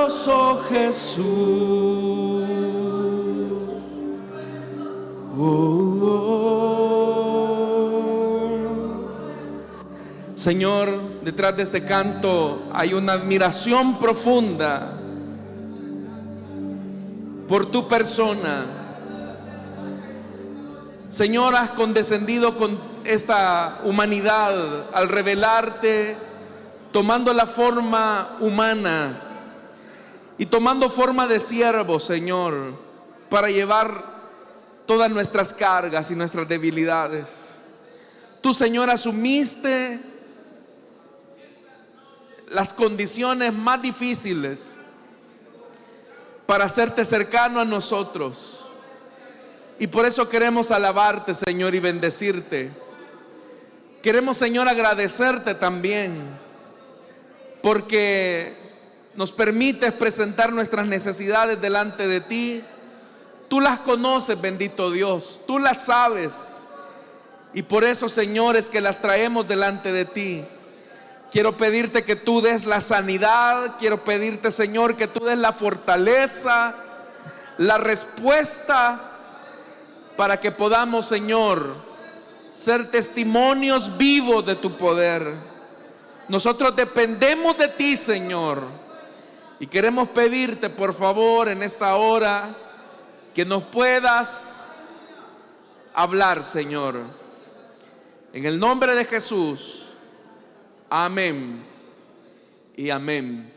poderoso Jesús. Señor, detrás de este canto hay una admiración profunda por tu persona. Señor, has condescendido con esta humanidad al revelarte, tomando la forma humana y tomando forma de siervo, Señor, para llevar todas nuestras cargas y nuestras debilidades. Tú, Señor, asumiste las condiciones más difíciles para hacerte cercano a nosotros. Y por eso queremos alabarte, Señor, y bendecirte. Queremos, Señor, agradecerte también, porque nos permites presentar nuestras necesidades delante de ti. Tú las conoces, bendito Dios, tú las sabes. Y por eso, Señor, es que las traemos delante de ti. Quiero pedirte que tú des la sanidad. Quiero pedirte, Señor, que tú des la fortaleza, la respuesta, para que podamos, Señor, ser testimonios vivos de tu poder. Nosotros dependemos de ti, Señor, y queremos pedirte, por favor, en esta hora, que nos puedas hablar, Señor. En el nombre de Jesús. Amén y amén.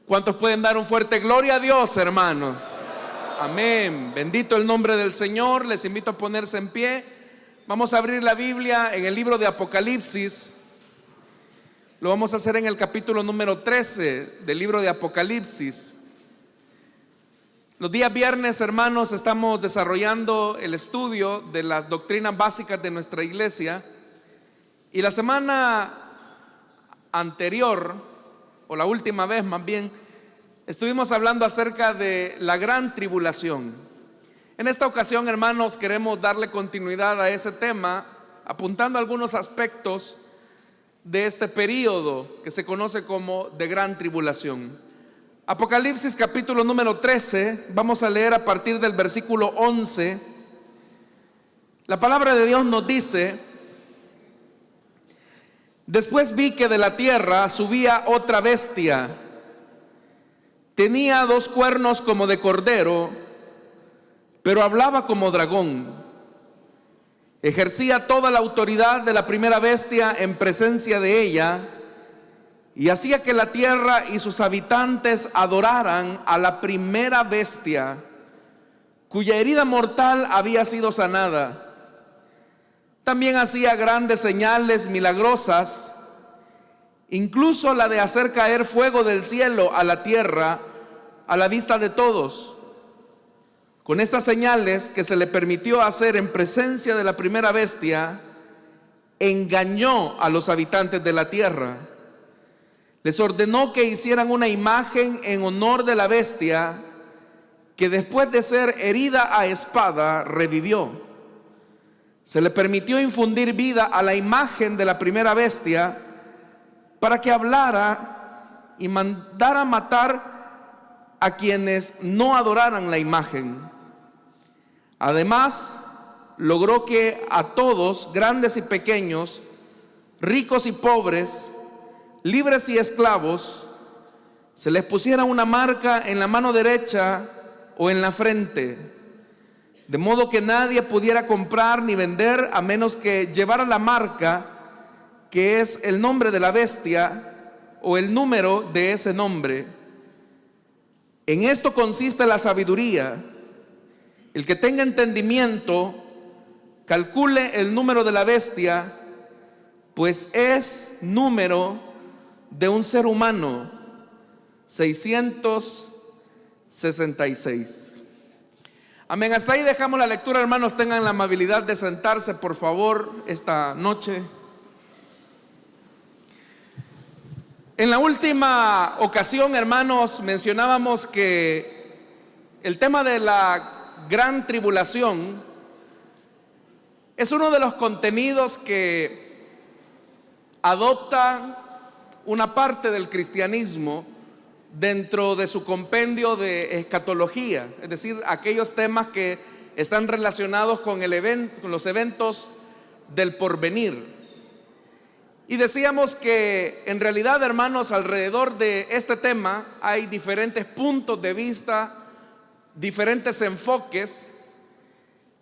¿Cuántos pueden dar un fuerte gloria a Dios, hermanos? Amén. Bendito el nombre del Señor. Les invito a ponerse en pie. Vamos a abrir la Biblia en el libro de Apocalipsis. Lo vamos a hacer en el capítulo número 13 del libro de Apocalipsis. Los días viernes, hermanos, estamos desarrollando el estudio de las doctrinas básicas de nuestra iglesia. Y la semana anterior, o la última vez más bien, estuvimos hablando acerca de la gran tribulación. En esta ocasión, hermanos, queremos darle continuidad a ese tema, apuntando algunos aspectos de este periodo que se conoce como de gran tribulación. Apocalipsis capítulo número 13, vamos a leer a partir del versículo 11. La palabra de Dios nos dice: después vi que de la tierra subía otra bestia. Tenía 2 cuernos como de cordero, pero hablaba como dragón. Ejercía toda la autoridad de la primera bestia en presencia de ella, y hacía que la tierra y sus habitantes adoraran a la primera bestia, cuya herida mortal había sido sanada. También hacía grandes señales milagrosas, incluso la de hacer caer fuego del cielo a la tierra a la vista de todos. Con estas señales que se le permitió hacer en presencia de la primera bestia, engañó a los habitantes de la tierra. Les ordenó que hicieran una imagen en honor de la bestia, que después de ser herida a espada revivió. Se le permitió infundir vida a la imagen de la primera bestia, para que hablara y mandara matar a quienes no adoraran la imagen. Además, logró que a todos, grandes y pequeños, ricos y pobres, libres y esclavos, se les pusiera una marca en la mano derecha o en la frente, de modo que nadie pudiera comprar ni vender a menos que llevara la marca, que es el nombre de la bestia o el número de ese nombre. En esto consiste la sabiduría. El que tenga entendimiento, calcule el número de la bestia, pues es número de un ser humano, 666. Amén. Hasta ahí dejamos la lectura, hermanos. Tengan la amabilidad de sentarse, por favor, esta noche. En la última ocasión, hermanos, mencionábamos que el tema de la gran tribulación es uno de los contenidos que adopta una parte del cristianismo dentro de su compendio de escatología, es decir, aquellos temas que están relacionados con los eventos del porvenir. Y decíamos que en realidad, hermanos, alrededor de este tema hay diferentes puntos de vista, diferentes enfoques.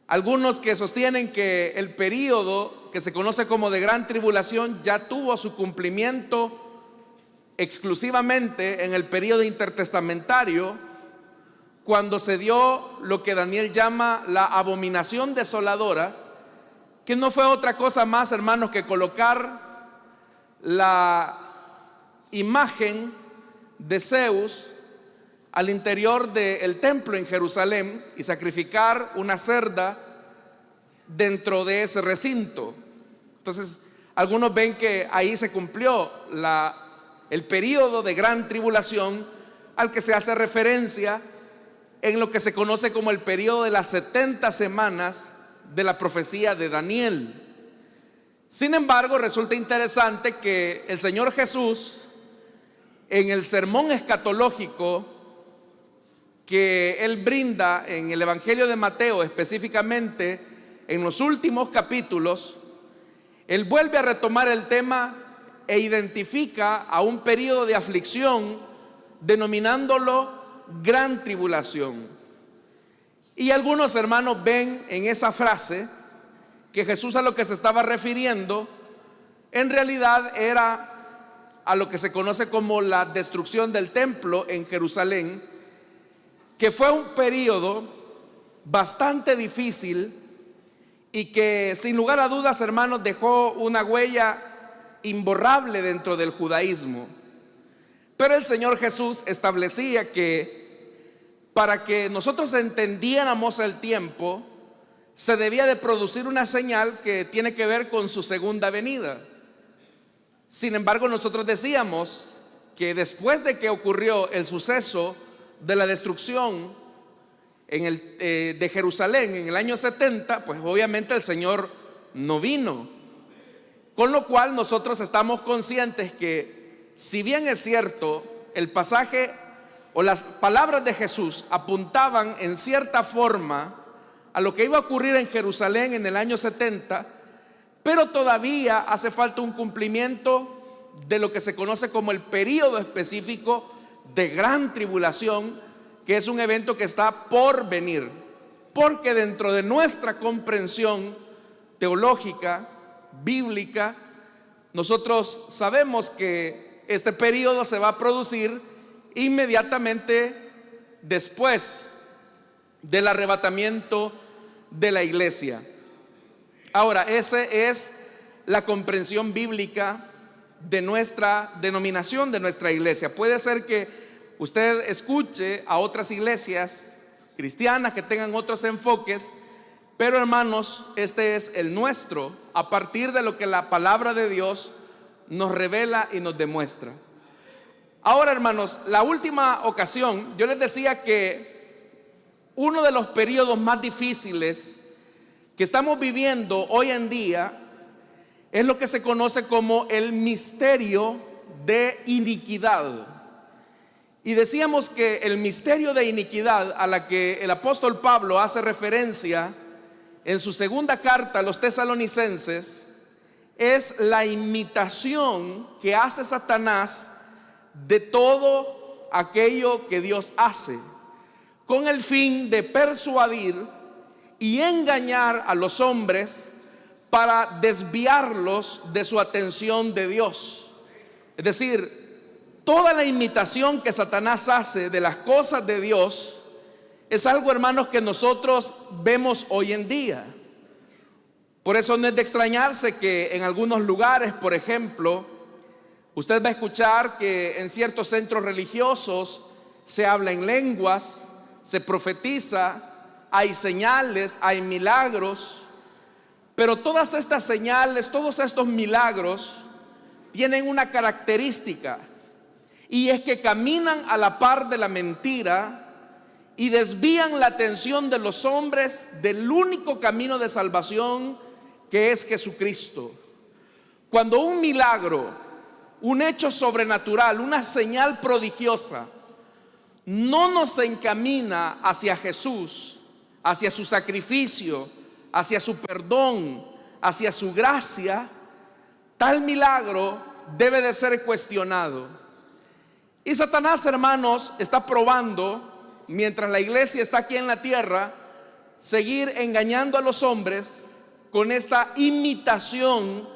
Algunos que sostienen que el período que se conoce como de gran tribulación ya tuvo su cumplimiento exclusivamente en el período intertestamentario, cuando se dio lo que Daniel llama la abominación desoladora, que no fue otra cosa más, hermanos, que colocar la imagen de Zeus al interior del templo en Jerusalén y sacrificar una cerda dentro de ese recinto. Entonces, algunos ven que ahí se cumplió el período de gran tribulación al que se hace referencia en lo que se conoce como el período de las 70 semanas de la profecía de Daniel. Sin embargo, resulta interesante que el Señor Jesús, en el sermón escatológico que Él brinda en el Evangelio de Mateo, específicamente en los últimos capítulos, Él vuelve a retomar el tema e identifica a un periodo de aflicción denominándolo gran tribulación. Y algunos hermanos ven en esa frase que Jesús a lo que se estaba refiriendo en realidad era a lo que se conoce como la destrucción del templo en Jerusalén, que fue un periodo bastante difícil y que sin lugar a dudas, hermanos, dejó una huella imborrable dentro del judaísmo. Pero el Señor Jesús establecía que para que nosotros entendiéramos el tiempo, se debía de producir una señal que tiene que ver con su segunda venida. Sin embargo, nosotros decíamos que después de que ocurrió el suceso de la destrucción de Jerusalén en el año 70, pues obviamente el Señor no vino. Con lo cual nosotros estamos conscientes que, si bien es cierto, el pasaje o las palabras de Jesús apuntaban en cierta forma a lo que iba a ocurrir en Jerusalén en el año 70, pero todavía hace falta un cumplimiento de lo que se conoce como el período específico de gran tribulación, que es un evento que está por venir, porque dentro de nuestra comprensión teológica, bíblica, nosotros sabemos que este periodo se va a producir inmediatamente después del arrebatamiento de la iglesia. Ahora, esa es la comprensión bíblica de nuestra denominación, de nuestra iglesia. Puede ser que usted escuche a otras iglesias cristianas que tengan otros enfoques, pero hermanos, este es el nuestro, a partir de lo que la palabra de Dios nos revela y nos demuestra. Ahora, hermanos, la última ocasión yo les decía que uno de los periodos más difíciles que estamos viviendo hoy en día es lo que se conoce como el misterio de iniquidad. Y decíamos que el misterio de iniquidad, a la que el apóstol Pablo hace referencia en su segunda carta a los tesalonicenses, es la imitación que hace Satanás de todo aquello que Dios hace, con el fin de persuadir y engañar a los hombres para desviarlos de su atención de Dios. Es decir, toda la imitación que Satanás hace de las cosas de Dios es algo, hermanos, que nosotros vemos hoy en día. Por eso no es de extrañarse que en algunos lugares, por ejemplo, usted va a escuchar que en ciertos centros religiosos se habla en lenguas, se profetiza, hay señales, hay milagros. Pero todas estas señales, todos estos milagros tienen una característica, y es que caminan a la par de la mentira y desvían la atención de los hombres del único camino de salvación, que es Jesucristo. Cuando un milagro, un hecho sobrenatural, una señal prodigiosa no nos encamina hacia Jesús, hacia su sacrificio, hacia su perdón, hacia su gracia, tal milagro debe de ser cuestionado. Y Satanás, hermanos, está probando, mientras la iglesia está aquí en la tierra, seguir engañando a los hombres con esta imitación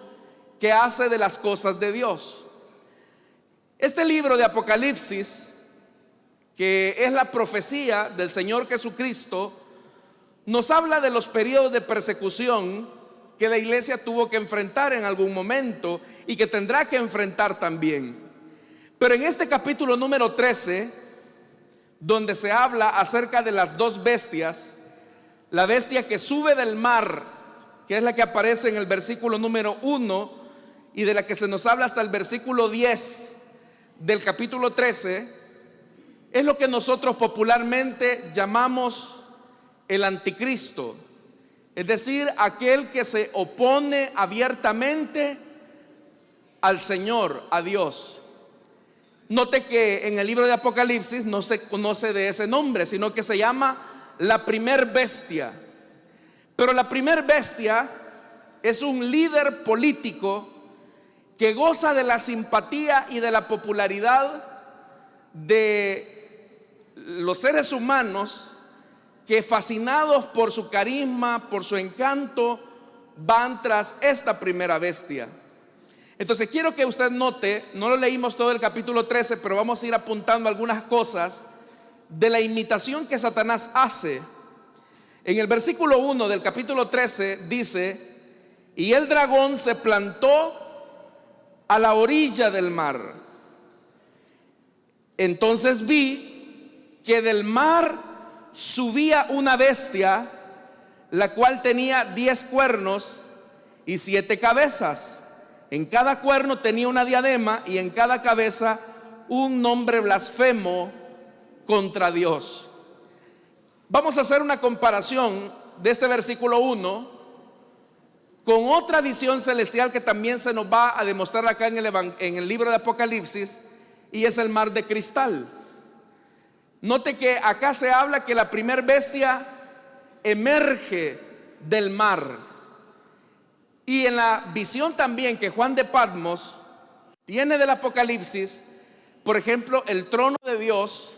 que hace de las cosas de Dios. Este libro de Apocalipsis, que es la profecía del Señor Jesucristo, nos habla de los periodos de persecución que la iglesia tuvo que enfrentar en algún momento y que tendrá que enfrentar también. Pero en este capítulo número 13, donde se habla acerca de las dos bestias, la bestia que sube del mar, que es la que aparece en el versículo número 1 y de la que se nos habla hasta el versículo 10 del capítulo 13, es lo que nosotros popularmente llamamos el anticristo, es decir, aquel que se opone abiertamente al Señor, a Dios. Note que en el libro de Apocalipsis no se conoce de ese nombre, sino que se llama la primer bestia. Pero la primer bestia es un líder político que goza de la simpatía y de la popularidad de los seres humanos, que fascinados por su carisma, por su encanto, van tras esta primera bestia. Entonces quiero que usted note, no lo leímos todo el capítulo 13, pero vamos a ir apuntando algunas cosas de la imitación que Satanás hace. En el versículo 1 del capítulo 13 dice: y el dragón se plantó a la orilla del mar. Entonces vi que del mar subía una bestia, la cual tenía 10 cuernos y 7 cabezas. En cada cuerno tenía una diadema y en cada cabeza un nombre blasfemo contra Dios. Vamos a hacer una comparación de este versículo 1 con otra visión celestial que también se nos va a demostrar acá en el libro de Apocalipsis, y es el mar de cristal. Note que acá se habla que la primer bestia emerge del mar. Y en la visión también que Juan de Patmos tiene del Apocalipsis, por ejemplo, el trono de Dios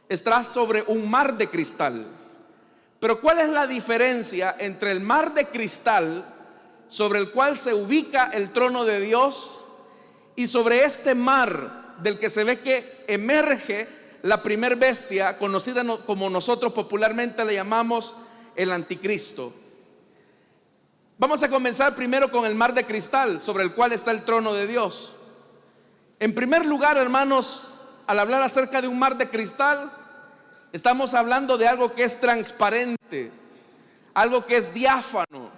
está sobre un mar de cristal. Pero ¿cuál es la diferencia entre el mar de cristal, sobre el cual se ubica el trono de Dios, y sobre este mar del que se ve que emerge la primer bestia, conocida como nosotros popularmente le llamamos el anticristo? Vamos a comenzar primero con el mar de cristal, sobre el cual está el trono de Dios. En primer lugar, hermanos, al hablar acerca de un mar de cristal, estamos hablando de algo que es transparente, algo que es diáfano,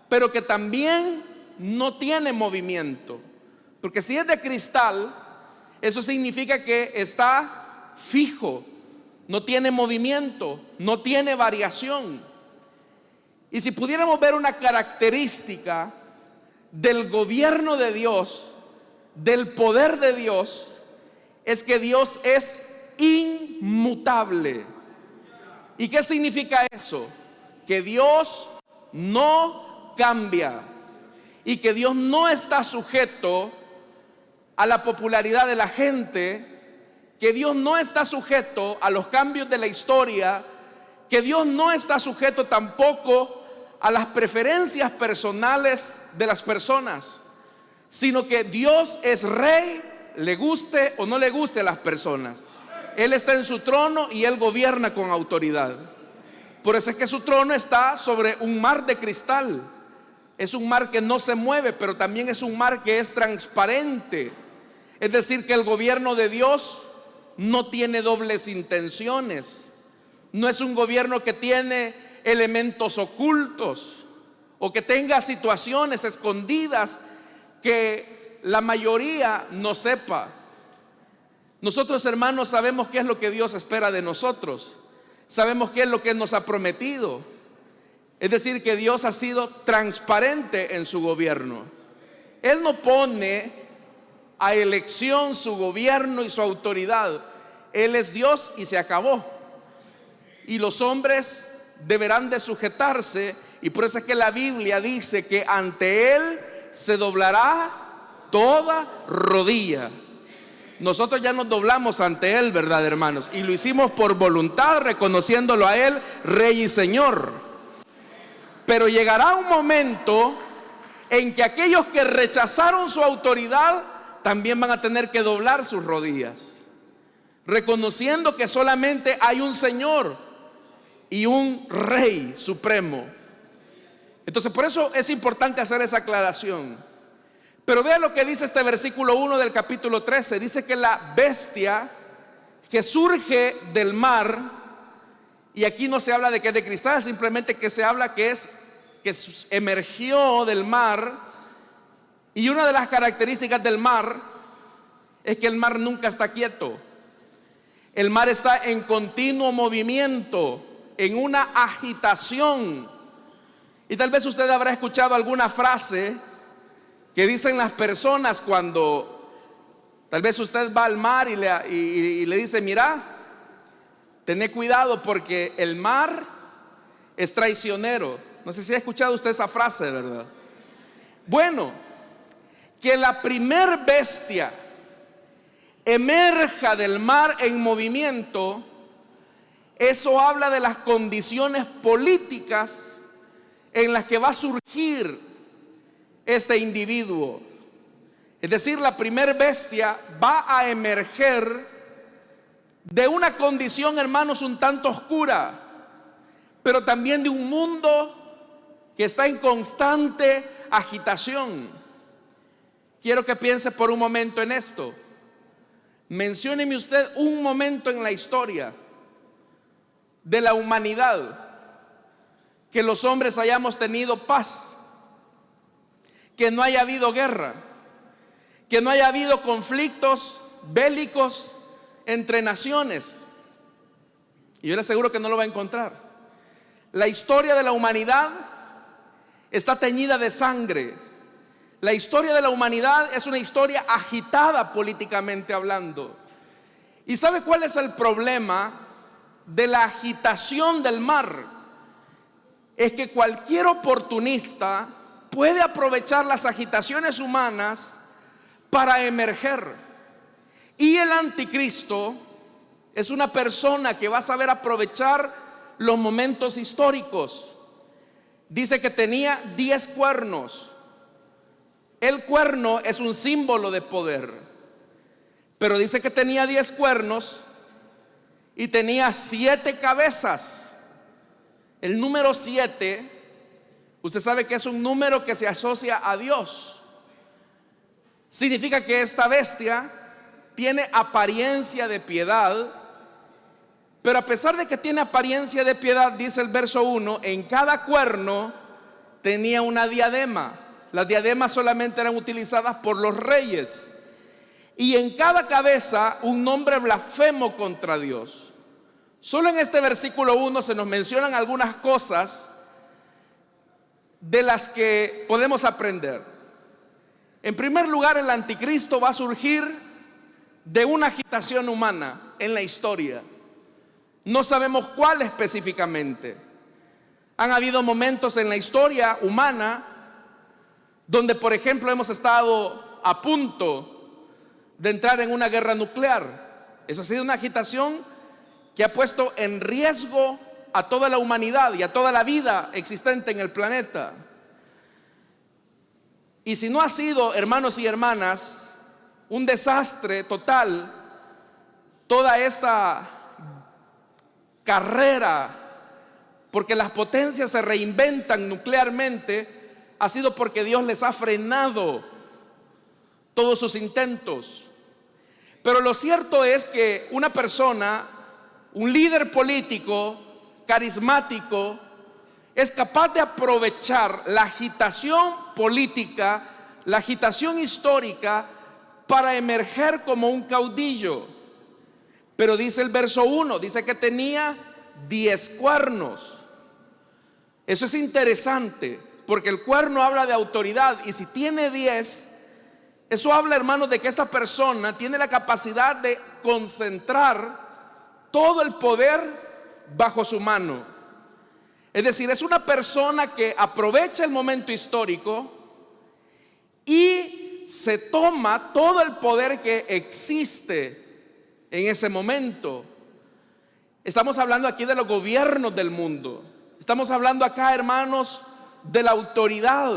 pero que también no tiene movimiento. Porque si es de cristal, eso significa que está fijo, no tiene movimiento, no tiene variación. Y si pudiéramos ver una característica del gobierno de Dios, del poder de Dios, es que Dios es inmutable. ¿Y qué significa eso? Que Dios no cambia y que Dios no está sujeto a la popularidad de la gente, que Dios no está sujeto a los cambios de la historia, que Dios no está sujeto tampoco a las preferencias personales de las personas, sino que Dios es rey, le guste o no le guste a las personas. Él está en su trono y Él gobierna con autoridad. Por eso es que su trono está sobre un mar de cristal. Es un mar que no se mueve, pero también es un mar que es transparente. Es decir, que el gobierno de Dios no tiene dobles intenciones. No es un gobierno que tiene elementos ocultos o que tenga situaciones escondidas que la mayoría no sepa. Nosotros, hermanos, sabemos qué es lo que Dios espera de nosotros. Sabemos qué es lo que nos ha prometido. Es decir, que Dios ha sido transparente en su gobierno. Él no pone a elección su gobierno y su autoridad. Él es Dios y se acabó. Y los hombres deberán de sujetarse, y por eso es que la Biblia dice que ante Él se doblará toda rodilla. Nosotros ya nos doblamos ante Él, ¿verdad, hermanos? Y lo hicimos por voluntad, reconociéndolo a Él Rey y Señor. Pero llegará un momento en que aquellos que rechazaron su autoridad también van a tener que doblar sus rodillas, reconociendo que solamente hay un Señor y un Rey supremo. Entonces, por eso es importante hacer esa aclaración. Pero vea lo que dice este versículo 1 del capítulo 13. Dice que la bestia que surge del mar, y aquí no se habla de que es de cristal, simplemente que se habla que emergió del mar. Y una de las características del mar es que el mar nunca está quieto. El mar está en continuo movimiento, en una agitación. Y tal vez usted habrá escuchado alguna frase que dicen las personas cuando tal vez usted va al mar y le dice: mira, tené cuidado porque el mar es traicionero. No sé si ha escuchado usted esa frase, ¿verdad? Bueno, que la primer bestia emerja del mar en movimiento, eso habla de las condiciones políticas en las que va a surgir este individuo. Es decir, la primer bestia va a emerger de una condición, hermanos, un tanto oscura, pero también de un mundo que está en constante agitación. Quiero que piense por un momento en esto. Mencióneme usted un momento en la historia de la humanidad que los hombres hayamos tenido paz, que no haya habido guerra, que no haya habido conflictos bélicos entre naciones. Y yo le aseguro que no lo va a encontrar. La historia de la humanidad está teñida de sangre. La historia de la humanidad es una historia agitada políticamente hablando. ¿Y sabe cuál es el problema de la agitación del mar? Es que cualquier oportunista puede aprovechar las agitaciones humanas para emerger. Y el anticristo es una persona que va a saber aprovechar los momentos históricos. Dice que tenía 10 cuernos. El cuerno es un símbolo de poder, pero dice que tenía 10 cuernos y tenía 7 cabezas. El número 7, usted sabe que es un número que se asocia a Dios. Significa que esta bestia tiene apariencia de piedad, pero a pesar de que tiene apariencia de piedad, dice el verso 1, en cada cuerno tenía una diadema. Las diademas solamente eran utilizadas por los reyes. Y en cada cabeza un nombre blasfemo contra Dios. Solo en este versículo 1 se nos mencionan algunas cosas de las que podemos aprender. En primer lugar, el anticristo va a surgir de una agitación humana en la historia. No sabemos cuál específicamente. Han habido momentos en la historia humana donde, por ejemplo, hemos estado a punto de entrar en una guerra nuclear. Eso ha sido una agitación que ha puesto en riesgo a toda la humanidad y a toda la vida existente en el planeta. Y si no ha sido, hermanos y hermanas, un desastre total, toda esta carrera, porque las potencias se reinventan nuclearmente, ha sido porque Dios les ha frenado todos sus intentos. Pero lo cierto es que una persona, un líder político carismático, es capaz de aprovechar la agitación política, la agitación histórica, para emerger como un caudillo. Pero dice el verso 1, dice que tenía 10 cuernos. Eso es interesante, porque el cuerno habla de autoridad, y si tiene 10, eso habla, hermanos, de que esta persona tiene la capacidad de concentrar todo el poder bajo su mano. Es decir, es una persona que aprovecha el momento histórico y se toma todo el poder que existe en ese momento. Estamos hablando aquí de los gobiernos del mundo. Estamos hablando acá, hermanos, de la autoridad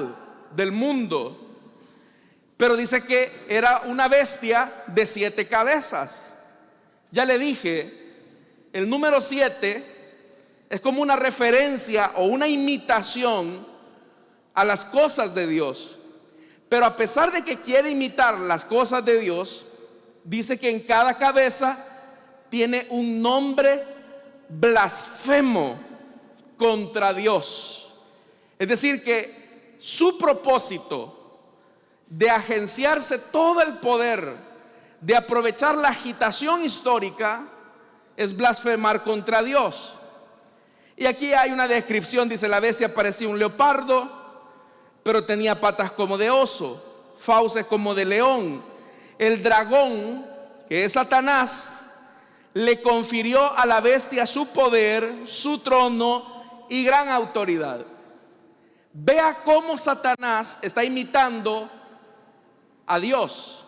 del mundo. Pero dice que era una bestia de 7 cabezas. Ya le dije, el número 7 es como una referencia o una imitación a las cosas de Dios. Pero a pesar de que quiere imitar las cosas de Dios, dice que en cada cabeza tiene un nombre blasfemo contra Dios. Es decir, que su propósito de agenciarse todo el poder, de aprovechar la agitación histórica, es blasfemar contra Dios. Y aquí hay una descripción, dice: la bestia parecía un leopardo, pero tenía patas como de oso, fauces como de león. El dragón, que es Satanás, le confirió a la bestia su poder, su trono y gran autoridad. Vea cómo Satanás está imitando a Dios,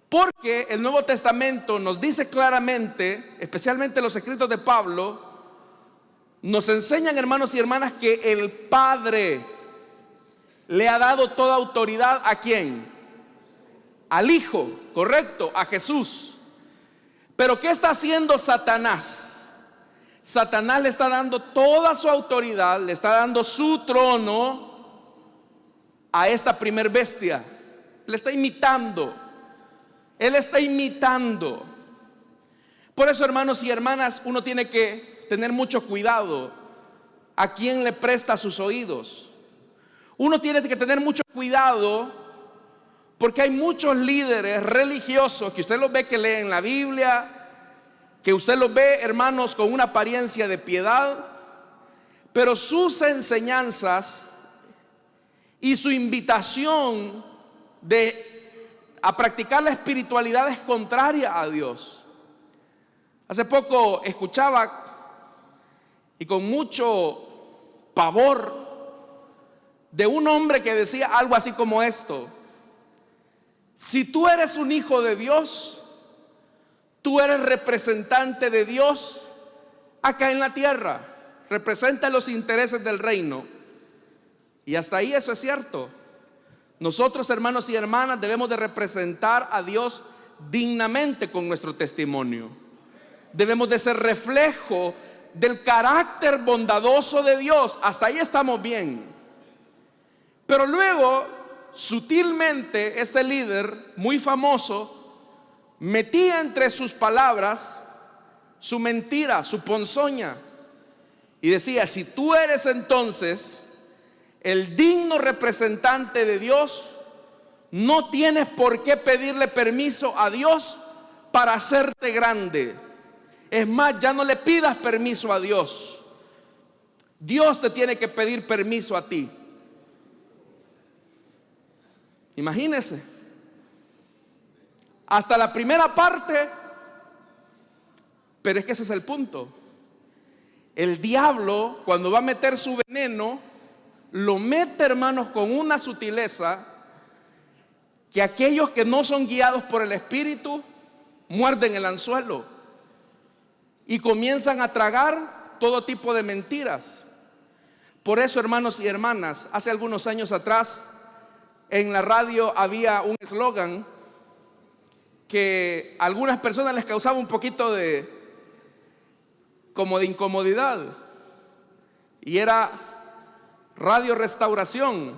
porque el Nuevo Testamento nos dice claramente, especialmente los escritos de Pablo, nos enseñan, hermanos y hermanas, que el Padre le ha dado toda autoridad. ¿A quién? Al Hijo, correcto, a Jesús. Pero ¿qué está haciendo Satanás? Satanás le está dando toda su autoridad, le está dando su trono a esta primer bestia. Le está imitando. Él está imitando. Por eso, hermanos y hermanas, uno tiene que tener mucho cuidado a quién le presta sus oídos. Uno tiene que tener mucho cuidado, porque hay muchos líderes religiosos que usted los ve que leen la Biblia, que usted los ve, hermanos, con una apariencia de piedad, pero sus enseñanzas y su invitación a practicar la espiritualidad es contraria a Dios. Hace poco escuchaba, y con mucho pavor, de un hombre que decía algo así como esto: si tú eres un hijo de Dios, tú eres representante de Dios acá en la tierra, representa los intereses del reino. Y hasta ahí eso es cierto. Nosotros, hermanos y hermanas, debemos de representar a Dios dignamente con nuestro testimonio. Debemos de ser reflejo del carácter bondadoso de Dios. Hasta ahí estamos bien. Pero luego, sutilmente, este líder muy famoso metía entre sus palabras su mentira, su ponzoña, y decía: si tú eres entonces el digno representante de Dios, no tienes por qué pedirle permiso a Dios para hacerte grande. Es más, ya no le pidas permiso a Dios. Dios te tiene que pedir permiso a ti. Imagínese. Hasta la primera parte. Pero es que ese es el punto. El diablo, cuando va a meter su veneno, lo mete, hermanos, con una sutileza que aquellos que no son guiados por el Espíritu muerden el anzuelo y comienzan a tragar todo tipo de mentiras. Por eso, hermanos y hermanas, hace algunos años atrás en la radio había un eslogan que a algunas personas les causaba un poquito de incomodidad, y era: Radio Restauración,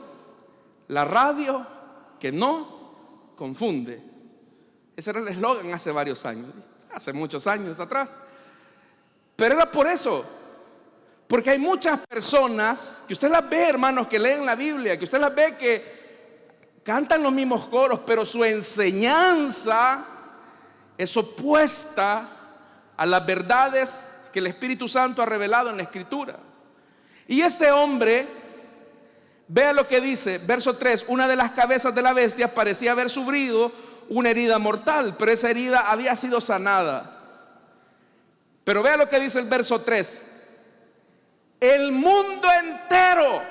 la radio que no confunde. Ese era el eslogan hace varios años, hace muchos años atrás. Pero era por eso, porque hay muchas personas que usted las ve, hermanos, que leen la Biblia, que usted las ve que cantan los mismos coros, pero su enseñanza es opuesta a las verdades que el Espíritu Santo ha revelado en la Escritura. Y este hombre, vea lo que dice, verso 3: una de las cabezas de la bestia parecía haber sufrido una herida mortal, pero esa herida había sido sanada. Pero vea lo que dice el verso 3. El mundo entero,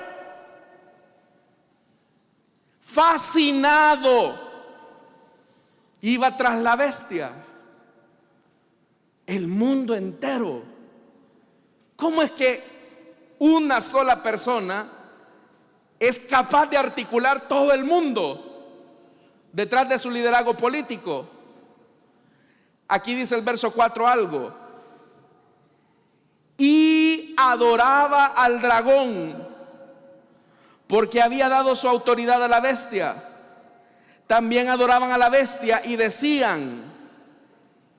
fascinado, iba tras la bestia. El mundo entero. ¿Cómo es que una sola persona es capaz de articular todo el mundo detrás de su liderazgo político? Aquí dice el verso 4 algo. Y adoraba al dragón, porque había dado su autoridad a la bestia. También adoraban a la bestia y decían: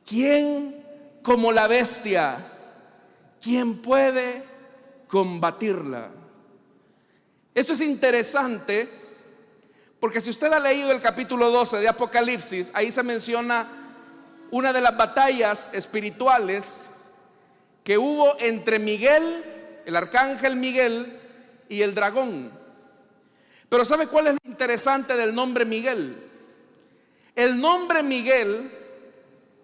¿quién como la bestia? ¿Quién puede combatirla? Esto es interesante, porque si usted ha leído el capítulo 12 de Apocalipsis, ahí se menciona una de las batallas espirituales que hubo entre Miguel, el arcángel Miguel, y el dragón. Pero ¿sabe cuál es lo interesante del nombre Miguel? El nombre Miguel,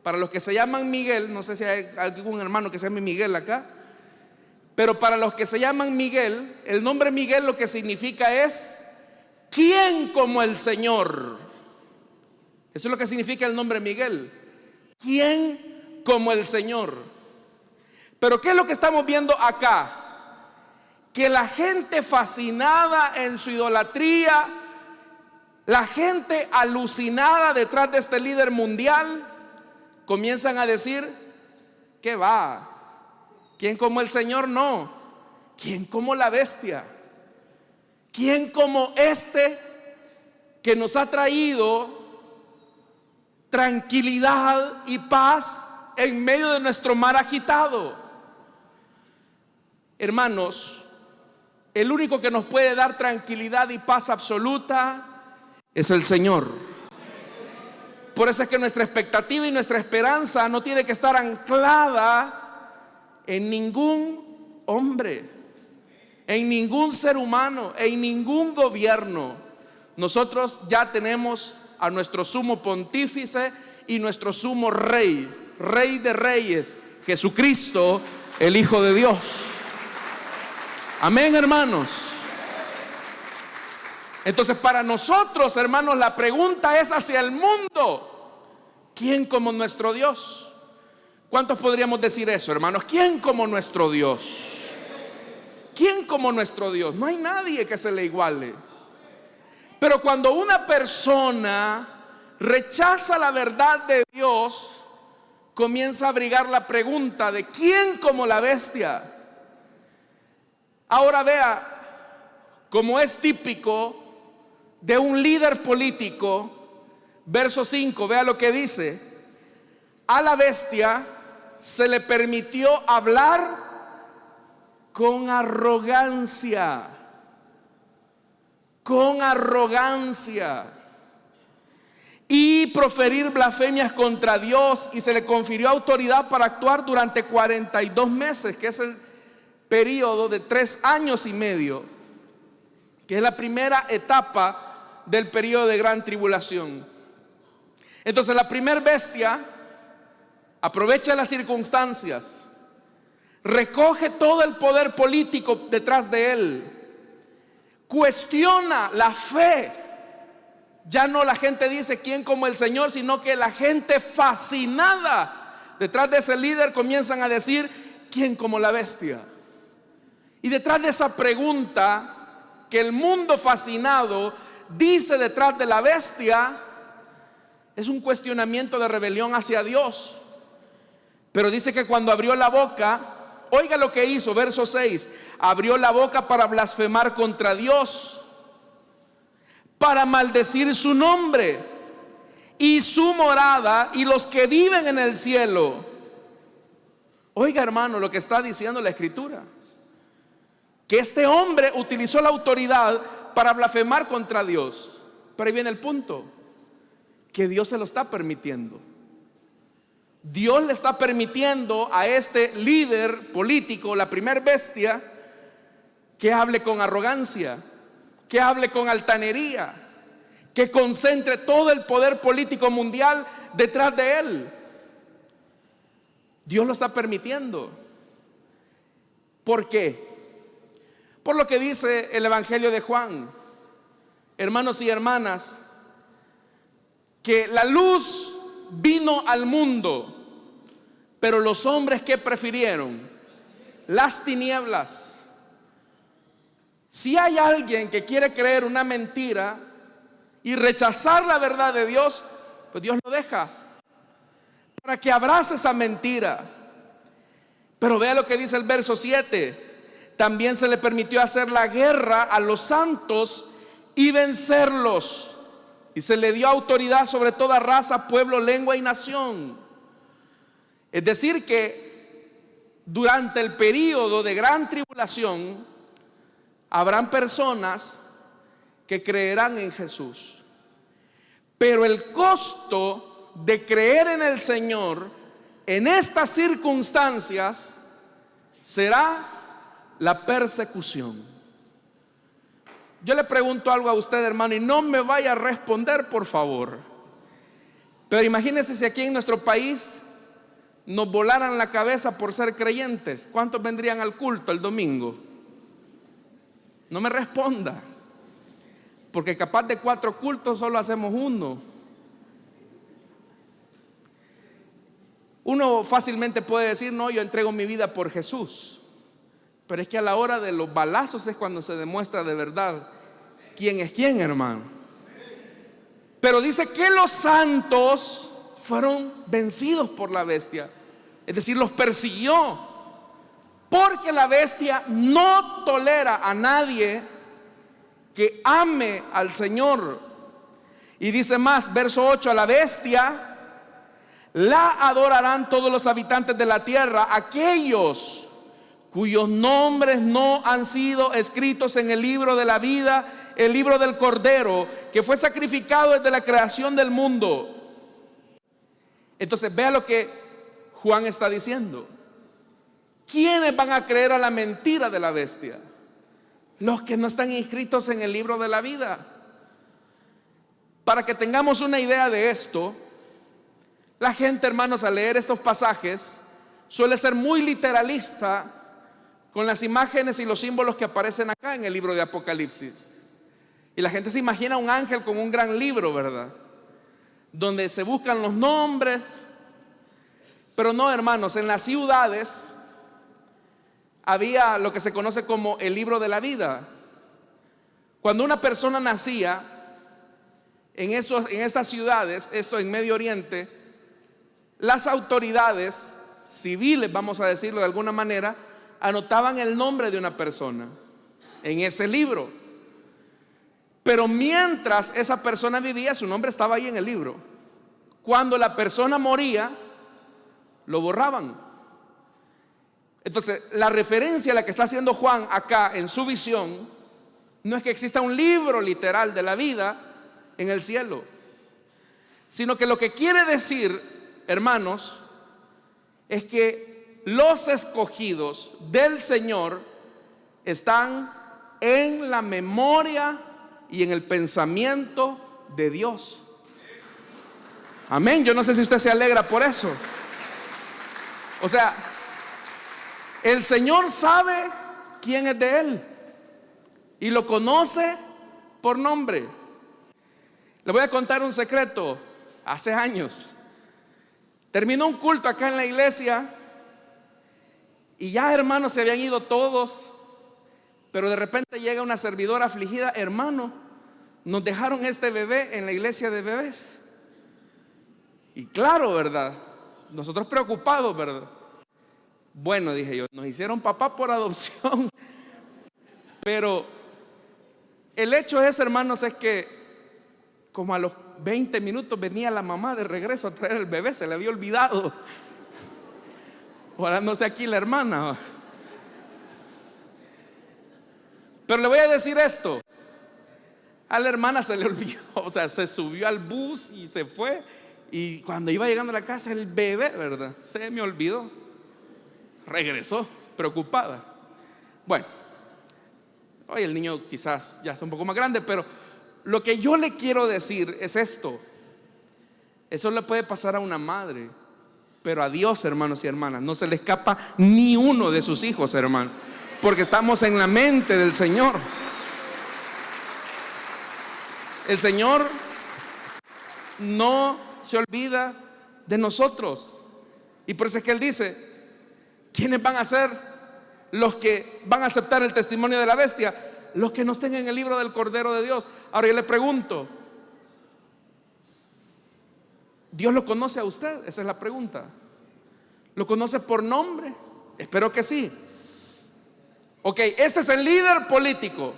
para los que se llaman Miguel, no sé si hay algún hermano que se llame Miguel acá, pero para los que se llaman Miguel, el nombre Miguel lo que significa es ¿quién como el Señor? Eso es lo que significa el nombre Miguel. ¿Quién como el Señor? Pero ¿qué es lo que estamos viendo acá? Que la gente fascinada en su idolatría, la gente alucinada detrás de este líder mundial, comienzan a decir: ¿qué va? ¿Quién como el Señor? No. ¿Quién como la bestia? ¿Quién como este que nos ha traído tranquilidad y paz en medio de nuestro mar agitado? Hermanos, el único que nos puede dar tranquilidad y paz absoluta es el Señor. Por eso es que nuestra expectativa y nuestra esperanza no tiene que estar anclada en ningún hombre, en ningún ser humano, en ningún gobierno. Nosotros ya tenemos a nuestro sumo pontífice y nuestro sumo rey, Rey de Reyes, Jesucristo, el Hijo de Dios. Amén, hermanos. Entonces, para nosotros, hermanos, la pregunta es hacia el mundo: ¿quién como nuestro Dios? ¿Cuántos podríamos decir eso, hermanos? ¿Quién como nuestro Dios? ¿Quién como nuestro Dios? No hay nadie que se le iguale. Pero cuando una persona rechaza la verdad de Dios, comienza a abrigar la pregunta de ¿quién como la bestia? Ahora vea, como es típico de un líder político, verso 5, vea lo que dice: a la bestia se le permitió hablar con arrogancia, y proferir blasfemias contra Dios, y se le confirió autoridad para actuar durante 42 meses, que es el periodo de 3 años y medio, que es la primera etapa del periodo de gran tribulación. Entonces la primer bestia aprovecha las circunstancias, recoge todo el poder político detrás de él, cuestiona la fe. Ya no la gente dice quién como el Señor, sino que la gente fascinada detrás de ese líder comienzan a decir quién como la bestia. Y detrás de esa pregunta que el mundo fascinado dice detrás de la bestia, es un cuestionamiento de rebelión hacia Dios. Pero dice que cuando abrió la boca, oiga lo que hizo, verso 6: abrió la boca para blasfemar contra Dios, para maldecir su nombre y su morada y los que viven en el cielo. Oiga, hermano, lo que está diciendo la Escritura, que este hombre utilizó la autoridad para blasfemar contra Dios. Pero ahí viene el punto, que Dios se lo está permitiendo. Dios le está permitiendo a este líder político, la primer bestia, que hable con arrogancia, que hable con altanería, que concentre todo el poder político mundial detrás de él. Dios lo está permitiendo. ¿Por qué? Por lo que dice el Evangelio de Juan, hermanos y hermanas, que la luz vino al mundo, pero los hombres que prefirieron las tinieblas. Si hay alguien que quiere creer una mentira y rechazar la verdad de Dios, pues Dios lo deja para que abrace esa mentira. Pero vea lo que dice el verso 7. También se le permitió hacer la guerra a los santos y vencerlos. Y se le dio autoridad sobre toda raza, pueblo, lengua y nación. Es decir que durante el período de gran tribulación habrán personas que creerán en Jesús. Pero el costo de creer en el Señor en estas circunstancias será la persecución. Yo le pregunto algo a usted, hermano, y no me vaya a responder, por favor. Pero imagínese si aquí en nuestro país nos volaran la cabeza por ser creyentes. ¿Cuántos vendrían al culto el domingo? No me responda, porque capaz de 4 cultos solo hacemos uno. Uno fácilmente puede decir, no, yo entrego mi vida por Jesús. Pero es que a la hora de los balazos es cuando se demuestra de verdad quién es quién, hermano. Pero dice que los santos fueron vencidos por la bestia. Es decir, los persiguió. Porque la bestia no tolera a nadie que ame al Señor. Y dice más, verso 8, a la bestia la adorarán todos los habitantes de la tierra, aquellos cuyos nombres no han sido escritos en el libro de la vida, el libro del Cordero, que fue sacrificado desde la creación del mundo. Entonces vea lo que Juan está diciendo. ¿Quiénes van a creer a la mentira de la bestia? Los que no están inscritos en el libro de la vida. Para que tengamos una idea de esto, la gente, hermanos, al leer estos pasajes suele ser muy literalista con las imágenes y los símbolos que aparecen acá en el libro de Apocalipsis. Y la gente se imagina un ángel con un gran libro, ¿verdad? Donde se buscan los nombres. Pero no, hermanos, en las ciudades había lo que se conoce como el libro de la vida. Cuando una persona nacía en estas ciudades, esto en Medio Oriente, las autoridades civiles, vamos a decirlo de alguna manera, anotaban el nombre de una persona en ese libro. Pero mientras esa persona vivía, su nombre estaba ahí en el libro. Cuando la persona moría, lo borraban. Entonces, la referencia a la que está haciendo Juan acá en su visión no es que exista un libro literal de la vida en el cielo, sino que lo que quiere decir, hermanos, es que los escogidos del Señor están en la memoria y en el pensamiento de Dios. Amén. Yo no sé si usted se alegra por eso. O sea, el Señor sabe quién es de Él y lo conoce por nombre. Le voy a contar un secreto. Hace años terminó un culto acá en la iglesia y ya, hermanos, se habían ido todos, pero de repente llega una servidora afligida. Hermano, nos dejaron este bebé en la iglesia de bebés. Y claro, ¿verdad? Nosotros preocupados, ¿verdad? Bueno, dije yo, nos hicieron papá por adopción. Pero el hecho es, hermanos, es que como a los 20 minutos venía la mamá de regreso a traer el bebé. Se le había olvidado. Ahora no sé aquí la hermana. Pero le voy a decir esto. A la hermana se le olvidó. O sea, se subió al bus y se fue. Y cuando iba llegando a la casa, el bebé, ¿verdad? Se me olvidó. Regresó, preocupada. Bueno, hoy el niño quizás ya es un poco más grande, pero lo que yo le quiero decir es esto. Eso le puede pasar a una madre, Pero a Dios, hermanos y hermanas, no se le escapa ni uno de sus hijos, hermano, porque estamos en la mente del Señor. El Señor no se olvida de nosotros. Y por eso es que Él dice: ¿quiénes van a ser los que van a aceptar el testimonio de la bestia? Los que no estén en el libro del Cordero de Dios. Ahora yo le pregunto, ¿Dios lo conoce a usted? Esa es la pregunta. ¿Lo conoce por nombre? Espero que sí. Ok, este es el líder político.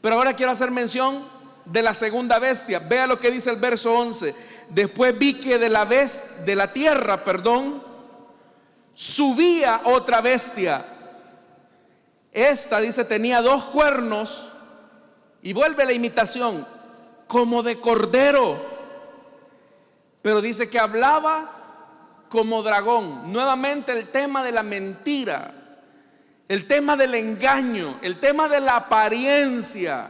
Pero ahora quiero hacer mención de la segunda bestia. Vea lo que dice el verso 11. Después vi que de la tierra, subía otra bestia. Esta, dice, tenía 2 cuernos. Y vuelve la imitación, como de cordero. Pero dice que hablaba como dragón. Nuevamente el tema de la mentira, el tema del engaño, el tema de la apariencia.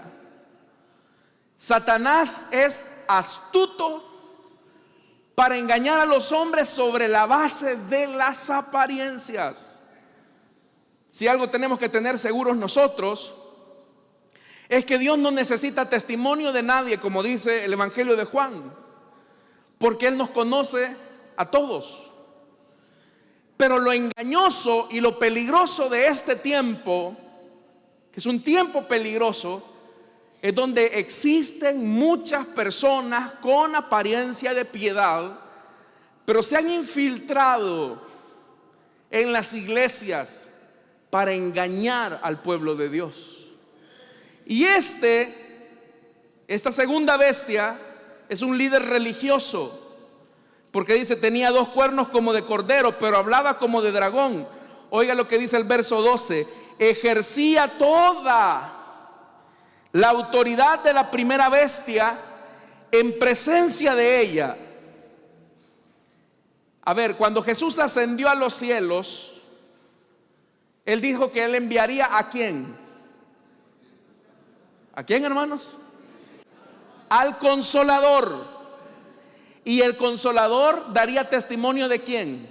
Satanás es astuto para engañar a los hombres sobre la base de las apariencias. Si algo tenemos que tener seguros nosotros, es que Dios no necesita testimonio de nadie, como dice el Evangelio de Juan, porque Él nos conoce a todos. Pero lo engañoso y lo peligroso de este tiempo, que es un tiempo peligroso, es donde existen muchas personas con apariencia de piedad, pero se han infiltrado en las iglesias para engañar al pueblo de Dios. Y esta segunda bestia es un líder religioso, porque dice, tenía 2 cuernos como de cordero, pero hablaba como de dragón. Oiga lo que dice el verso 12: ejercía toda la autoridad de la primera bestia en presencia de ella. A ver, cuando Jesús ascendió a los cielos, Él dijo que Él enviaría ¿a quién? ¿A quién, hermanos? Al Consolador. Y el Consolador daría testimonio ¿de quién?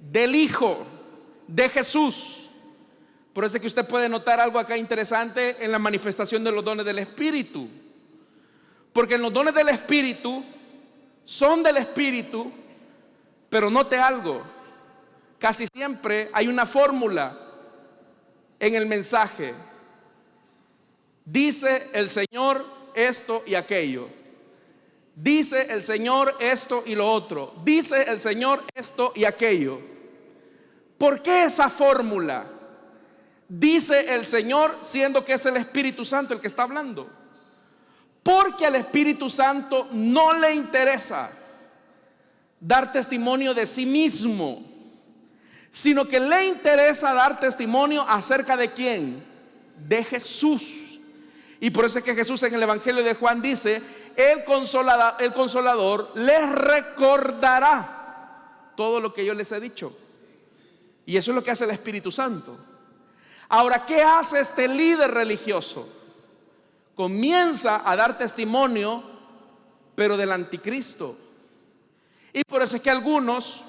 Del Hijo, de Jesús. Por eso es que usted puede notar algo acá interesante en la manifestación de los dones del Espíritu. Porque los dones del Espíritu son del Espíritu, pero note algo: casi siempre hay una fórmula en el mensaje. Dice el Señor esto y aquello. Dice el Señor esto y lo otro. Dice el Señor esto y aquello. ¿Por qué esa fórmula? Dice el Señor, siendo que es el Espíritu Santo el que está hablando. Porque al Espíritu Santo no le interesa dar testimonio de sí mismo, sino que le interesa dar testimonio acerca de ¿quién? De Jesús. Y por eso es que Jesús en el Evangelio de Juan dice: el Consolador les recordará todo lo que yo les he dicho. Y eso es lo que hace el Espíritu Santo. Ahora, ¿qué hace este líder religioso? Comienza a dar testimonio, pero del anticristo. Y por eso es que algunos,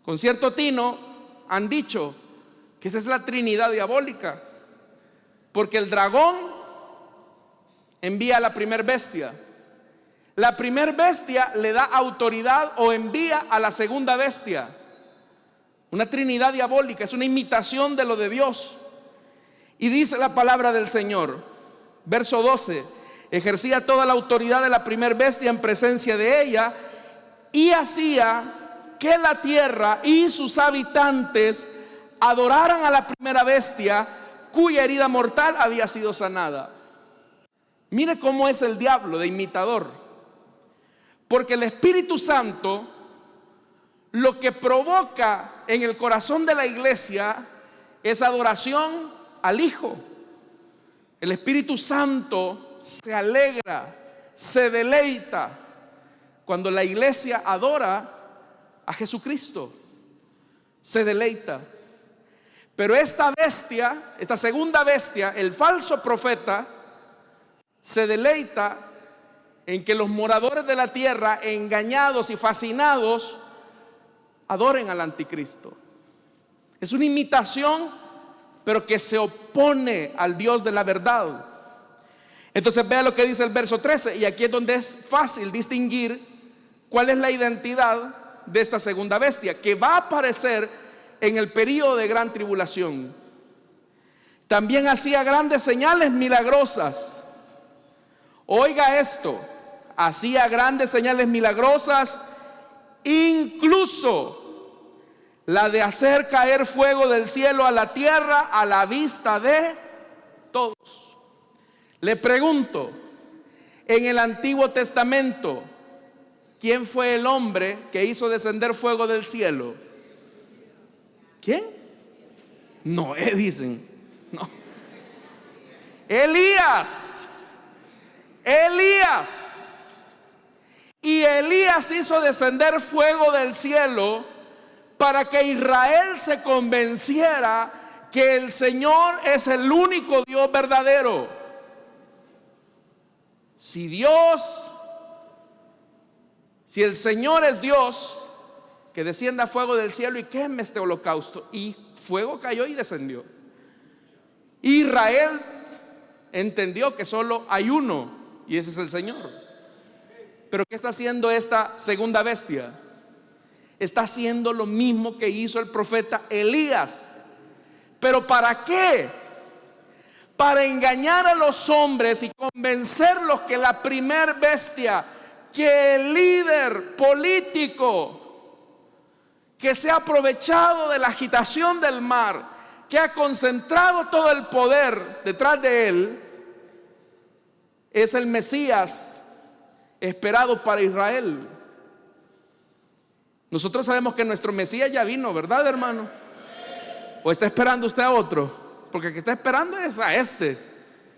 con cierto tino, han dicho que esa es la Trinidad diabólica, porque el dragón envía a la primer bestia. La primer bestia le da autoridad o envía a la segunda bestia. Una Trinidad diabólica, es una imitación de lo de Dios. Y dice la palabra del Señor, verso 12: ejercía toda la autoridad de la primer bestia en presencia de ella, y hacía que la tierra y sus habitantes adoraran a la primera bestia, cuya herida mortal había sido sanada. Mire cómo es el diablo de imitador. Porque el Espíritu Santo lo que provoca en el corazón de la iglesia es adoración al Hijo. El Espíritu Santo se alegra, se deleita cuando la iglesia adora a Jesucristo. Se deleita. Pero esta bestia, esta segunda bestia, el falso profeta, se deleita en que los moradores de la tierra, engañados y fascinados, adoren al anticristo. Es una imitación, pero que se opone al Dios de la verdad. Entonces vea lo que dice el verso 13, y aquí es donde es fácil distinguir cuál es la identidad de esta segunda bestia, que va a aparecer en el período de gran tribulación. También hacía grandes señales milagrosas. Oiga esto, hacía grandes señales milagrosas, incluso la de hacer caer fuego del cielo a la tierra a la vista de todos. Le pregunto, en el Antiguo Testamento, ¿quién fue el hombre que hizo descender fuego del cielo? ¿Quién? Noé, dicen. No. Elías. Y Elías hizo descender fuego del cielo para que Israel se convenciera que el Señor es el único Dios verdadero. Si el Señor es Dios, que descienda fuego del cielo y queme este holocausto. Y fuego cayó y descendió. Israel entendió que solo hay uno, y ese es el Señor. Pero ¿qué está haciendo esta segunda bestia? Está haciendo lo mismo que hizo el profeta Elías. ¿Pero para qué? Para engañar a los hombres y convencerlos que la primer bestia, que el líder político que se ha aprovechado de la agitación del mar, que ha concentrado todo el poder detrás de él, es el Mesías esperado para Israel. Nosotros sabemos que nuestro Mesías ya vino, ¿verdad, hermano? ¿O está esperando usted a otro? Porque el que está esperando es a este,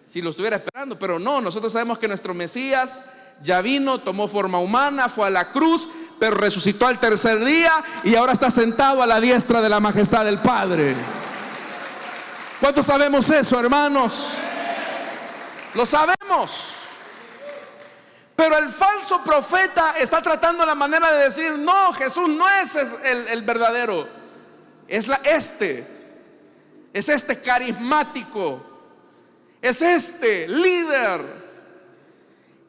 si lo estuviera esperando. Pero no, nosotros sabemos que nuestro Mesías ya vino, tomó forma humana, fue a la cruz, pero resucitó al tercer día y ahora está sentado a la diestra de la majestad del Padre. ¿Cuántos sabemos eso, hermanos? Lo sabemos. Pero el falso profeta está tratando la manera de decir: no, Jesús no es el verdadero, es este carismático, es este líder.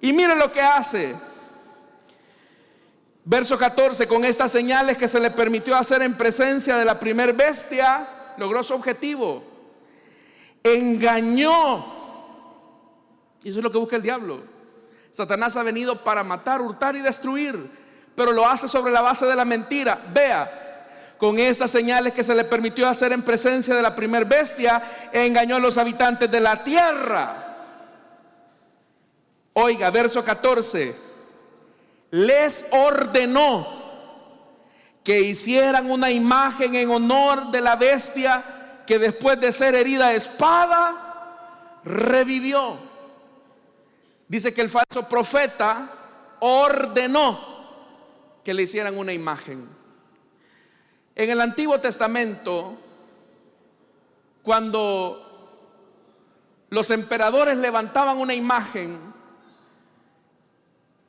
Y mire lo que hace. Verso 14: con estas señales que se le permitió hacer en presencia de la primer bestia, logró su objetivo. Engañó. Y eso es lo que busca el diablo. Satanás ha venido para matar, hurtar y destruir, pero lo hace sobre la base de la mentira. Vea, con estas señales que se le permitió hacer en presencia de la primer bestia, engañó a los habitantes de la tierra. Oiga, verso 14: les ordenó que hicieran una imagen en honor de la bestia que después de ser herida a espada revivió. Dice que el falso profeta ordenó que le hicieran una imagen. En el Antiguo Testamento, cuando los emperadores levantaban una imagen,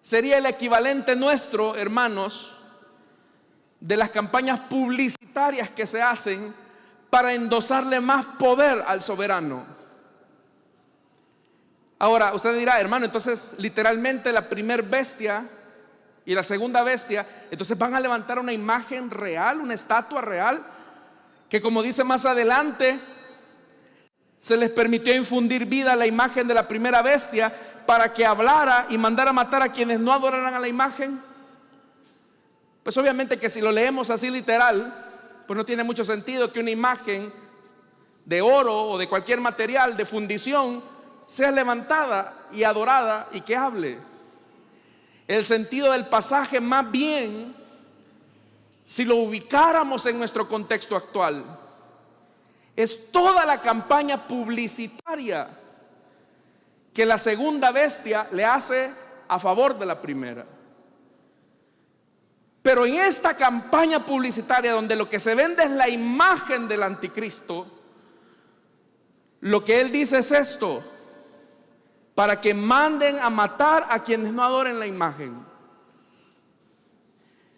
sería el equivalente nuestro, hermanos, de las campañas publicitarias que se hacen para endosarle más poder al soberano. Ahora, usted dirá: hermano, entonces literalmente la primer bestia y la segunda bestia, entonces van a levantar una imagen real, una estatua real, que, como dice más adelante, se les permitió infundir vida a la imagen de la primera bestia para que hablara y mandara matar a quienes no adoraran a la imagen. Pues obviamente que si lo leemos así literal, pues no tiene mucho sentido que una imagen de oro o de cualquier material de fundición sea levantada y adorada y que hable. El sentido del pasaje, más bien, si lo ubicáramos en nuestro contexto actual, es toda la campaña publicitaria que la segunda bestia le hace a favor de la primera. Pero en esta campaña publicitaria, donde lo que se vende es la imagen del anticristo, lo que él dice es esto: para que manden a matar a quienes no adoren la imagen.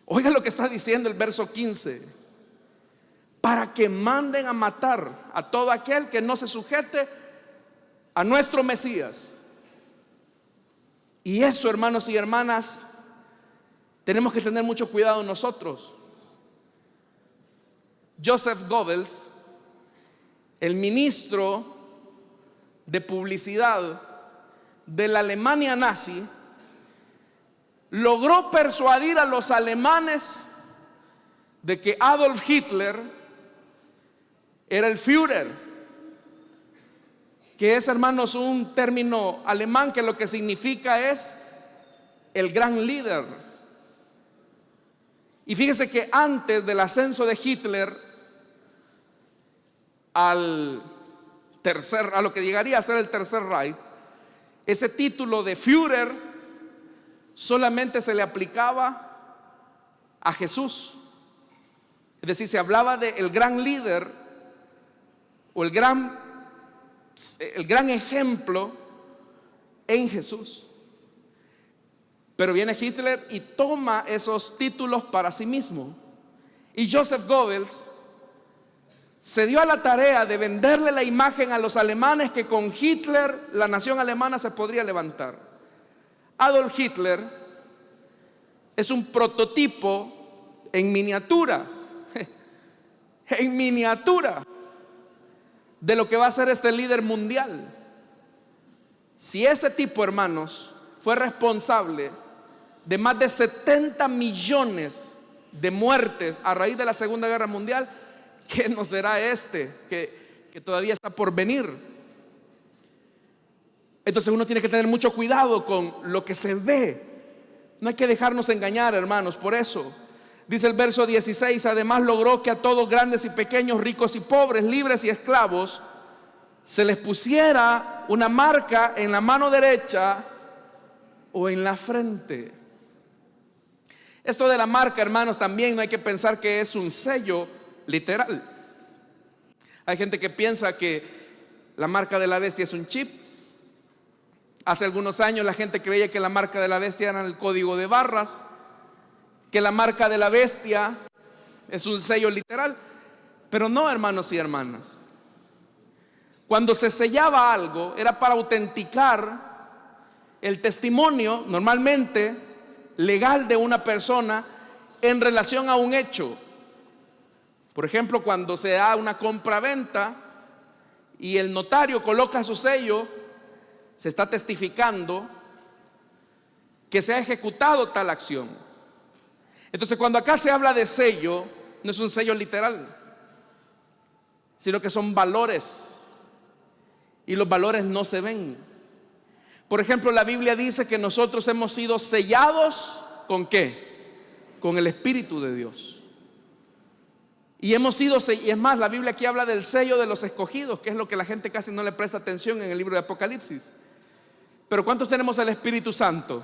Oiga lo que está diciendo el verso 15: para que manden a matar a todo aquel que no se sujete a nuestro Mesías. Y eso, hermanos y hermanas, tenemos que tener mucho cuidado nosotros. Joseph Goebbels, el ministro de publicidad de la Alemania nazi, logró persuadir a los alemanes de que Adolf Hitler era el Führer, que es, hermanos, un término alemán que lo que significa es el gran líder. Y fíjese que antes del ascenso de Hitler a lo que llegaría a ser el Tercer Reich, ese título de Führer solamente se le aplicaba a Jesús. Es decir, se hablaba de el gran líder o el gran ejemplo en Jesús. Pero viene Hitler y toma esos títulos para sí mismo. Y Joseph Goebbels se dio a la tarea de venderle la imagen a los alemanes que con Hitler la nación alemana se podría levantar. Adolf Hitler es un prototipo en miniatura de lo que va a ser este líder mundial. Si ese tipo, hermanos, fue responsable de más de 70 millones de muertes a raíz de la Segunda Guerra Mundial, ¿qué no será que todavía está por venir? Entonces uno tiene que tener mucho cuidado con lo que se ve. No hay que dejarnos engañar, hermanos. Por eso dice el verso 16: además logró que a todos, grandes y pequeños, ricos y pobres, libres y esclavos, se les pusiera una marca en la mano derecha o en la frente. Esto de la marca, hermanos, también no hay que pensar que es un sello literal. Hay gente que piensa que la marca de la bestia es un chip. Hace algunos años la gente creía que la marca de la bestia era el código de barras, que la marca de la bestia es un sello literal. Pero no, hermanos y hermanas. Cuando se sellaba algo era para autenticar el testimonio, normalmente legal, de una persona en relación a un hecho. Por ejemplo, cuando se da una compra-venta y el notario coloca su sello, se está testificando que se ha ejecutado tal acción. Entonces, cuando acá se habla de sello, no es un sello literal, sino que son valores, y los valores no se ven. Por ejemplo, la Biblia dice que nosotros hemos sido sellados ¿con qué? Con el Espíritu de Dios. Y es más, la Biblia aquí habla del sello de los escogidos, que es lo que la gente casi no le presta atención en el libro de Apocalipsis. Pero ¿cuántos tenemos el Espíritu Santo?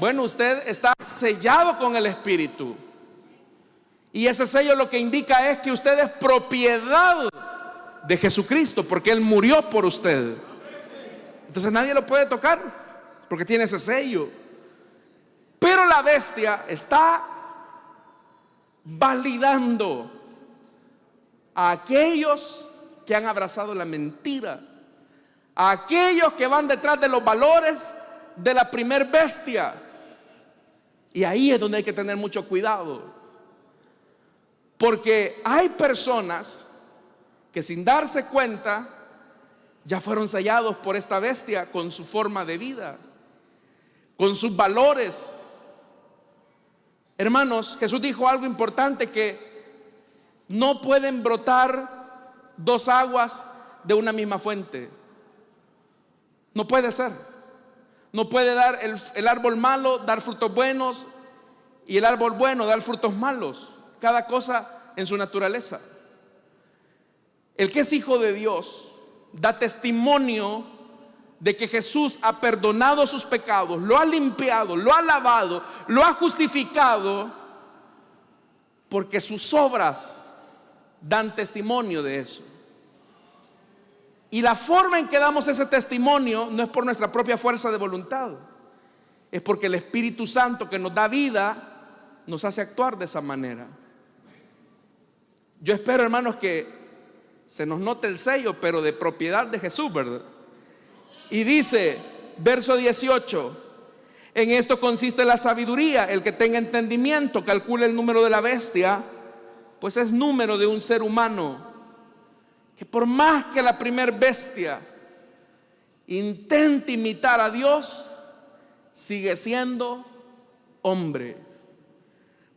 Bueno, usted está sellado con el Espíritu. Y ese sello lo que indica es que usted es propiedad de Jesucristo, porque Él murió por usted. Entonces nadie lo puede tocar, porque tiene ese sello. Pero la bestia está validando a aquellos que han abrazado la mentira, a aquellos que van detrás de los valores de la primer bestia. Y ahí es donde hay que tener mucho cuidado, porque hay personas que sin darse cuenta ya fueron sellados por esta bestia con su forma de vida, con sus valores. Hermanos, Jesús dijo algo importante, que no pueden brotar dos aguas de una misma fuente. No puede ser. No puede dar el árbol malo dar frutos buenos y el árbol bueno dar frutos malos. Cada cosa en su naturaleza. El que es hijo de Dios da testimonio de que Jesús ha perdonado sus pecados, lo ha limpiado, lo ha lavado, lo ha justificado, porque sus obras dan testimonio de eso. Y la forma en que damos ese testimonio no es por nuestra propia fuerza de voluntad, es porque el Espíritu Santo que nos da vida nos hace actuar de esa manera. Yo espero, hermanos, que se nos note el sello, pero de propiedad de Jesús, ¿verdad? Y dice, verso 18: en esto consiste la sabiduría. El que tenga entendimiento calcule el número de la bestia, pues es número de un ser humano, que por más que la primer bestia intente imitar a Dios, sigue siendo hombre.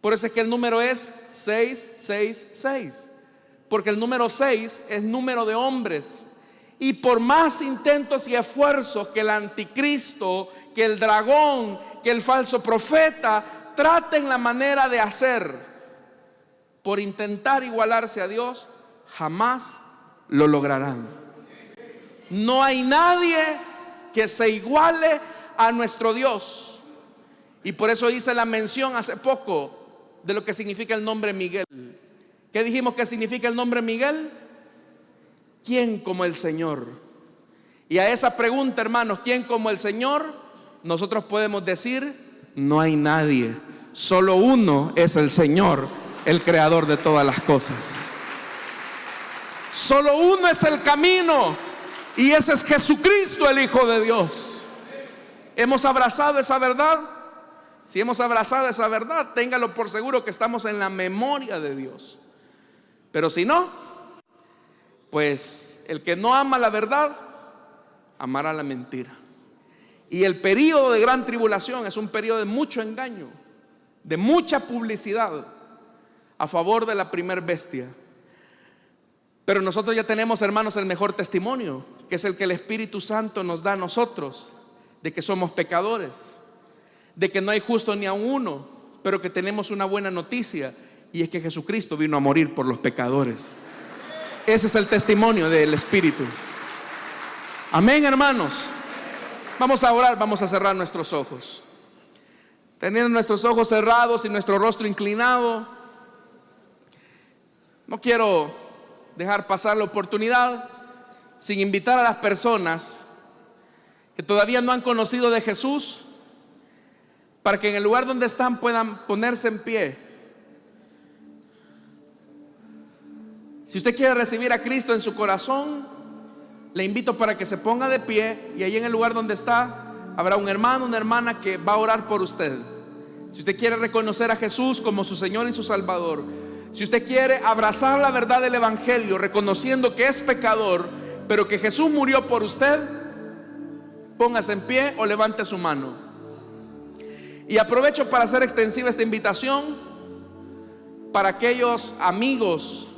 Por eso es que el número es 666, porque el número 6 es número de hombres. Y por más intentos y esfuerzos que el anticristo, que el dragón, que el falso profeta traten la manera de hacer por intentar igualarse a Dios, jamás lo lograrán. No hay nadie que se iguale a nuestro Dios. Y por eso hice la mención hace poco de lo que significa el nombre Miguel. ¿Qué dijimos que significa el nombre Miguel? ¿Quién como el Señor? Y a esa pregunta, hermanos, ¿quién como el Señor? Nosotros podemos decir, no hay nadie. Solo uno es el Señor, el creador de todas las cosas. Solo uno es el camino, y ese es Jesucristo, el Hijo de Dios. ¿Hemos abrazado esa verdad? Si hemos abrazado esa verdad, téngalo por seguro que estamos en la memoria de Dios. Pero si no, pues el que no ama la verdad, amará la mentira. Y el periodo de gran tribulación es un periodo de mucho engaño, de mucha publicidad a favor de la primer bestia. Pero nosotros ya tenemos, hermanos, el mejor testimonio, que es el que el Espíritu Santo nos da a nosotros, de que somos pecadores, de que no hay justo ni a uno, pero que tenemos una buena noticia, y es que Jesucristo vino a morir por los pecadores. Ese es el testimonio del Espíritu. Amén, hermanos. Vamos a orar, vamos a cerrar nuestros ojos. Teniendo nuestros ojos cerrados y nuestro rostro inclinado, no quiero dejar pasar la oportunidad sin invitar a las personas que todavía no han conocido de Jesús, para que en el lugar donde están puedan ponerse en pie. Si usted quiere recibir a Cristo en su corazón, le invito para que se ponga de pie, y ahí en el lugar donde está habrá un hermano, una hermana que va a orar por usted. Si usted quiere reconocer a Jesús como su Señor y su Salvador, si usted quiere abrazar la verdad del Evangelio, reconociendo que es pecador, pero que Jesús murió por usted, póngase en pie o levante su mano. Y aprovecho para hacer extensiva esta invitación para aquellos amigos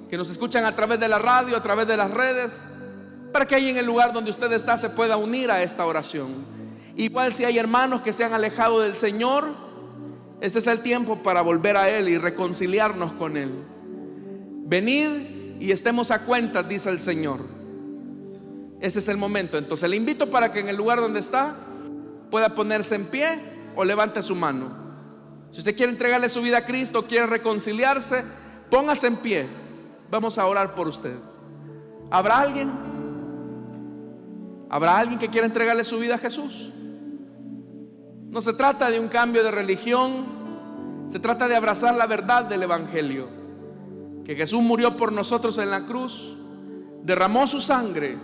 que nos escuchan a través de la radio, a través de las redes, para que ahí en el lugar donde usted está se pueda unir a esta oración. Igual si hay hermanos que se han alejado del Señor, este es el tiempo para volver a Él y reconciliarnos con Él. Venid y estemos a cuentas, dice el Señor. Este es el momento. Entonces le invito para que en el lugar donde está pueda ponerse en pie o levante su mano. Si usted quiere entregarle su vida a Cristo, quiere reconciliarse, póngase en pie. Vamos a orar por usted. ¿Habrá alguien? ¿Habrá alguien que quiera entregarle su vida a Jesús? No se trata de un cambio de religión, se trata de abrazar la verdad del Evangelio, que Jesús murió por nosotros en la cruz, derramó su sangre,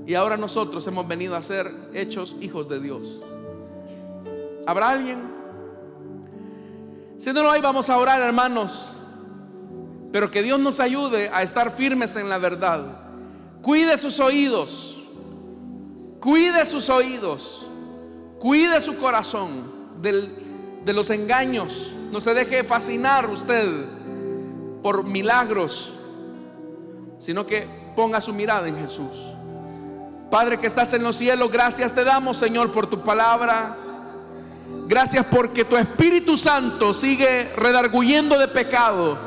y ahora nosotros hemos venido a ser hechos hijos de Dios. ¿Habrá alguien? Si no lo hay, vamos a orar, hermanos, pero que Dios nos ayude a estar firmes en la verdad. Cuide sus oídos, cuide sus oídos, cuide su corazón de los engaños. No se deje fascinar usted por milagros, sino que ponga su mirada en Jesús. Padre que estás en los cielos, gracias te damos, Señor, por tu palabra. Gracias porque tu Espíritu Santo sigue redarguyendo de pecado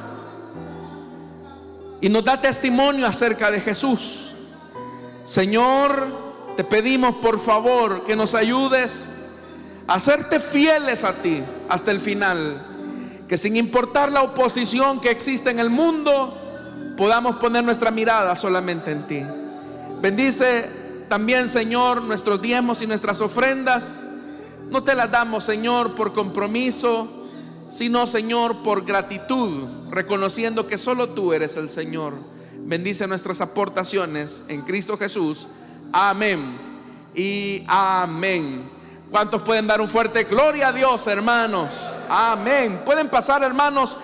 y nos da testimonio acerca de Jesús. Señor, te pedimos por favor que nos ayudes a serte fieles a ti hasta el final, que sin importar la oposición que existe en el mundo, podamos poner nuestra mirada solamente en ti. Bendice también, Señor, nuestros diezmos y nuestras ofrendas. No te las damos, Señor, por compromiso, sino, Señor, por gratitud, reconociendo que solo tú eres el Señor. Bendice nuestras aportaciones en Cristo Jesús. Amén y amén. ¿Cuántos pueden dar un fuerte gloria a Dios, hermanos? Amén. Pueden pasar, hermanos,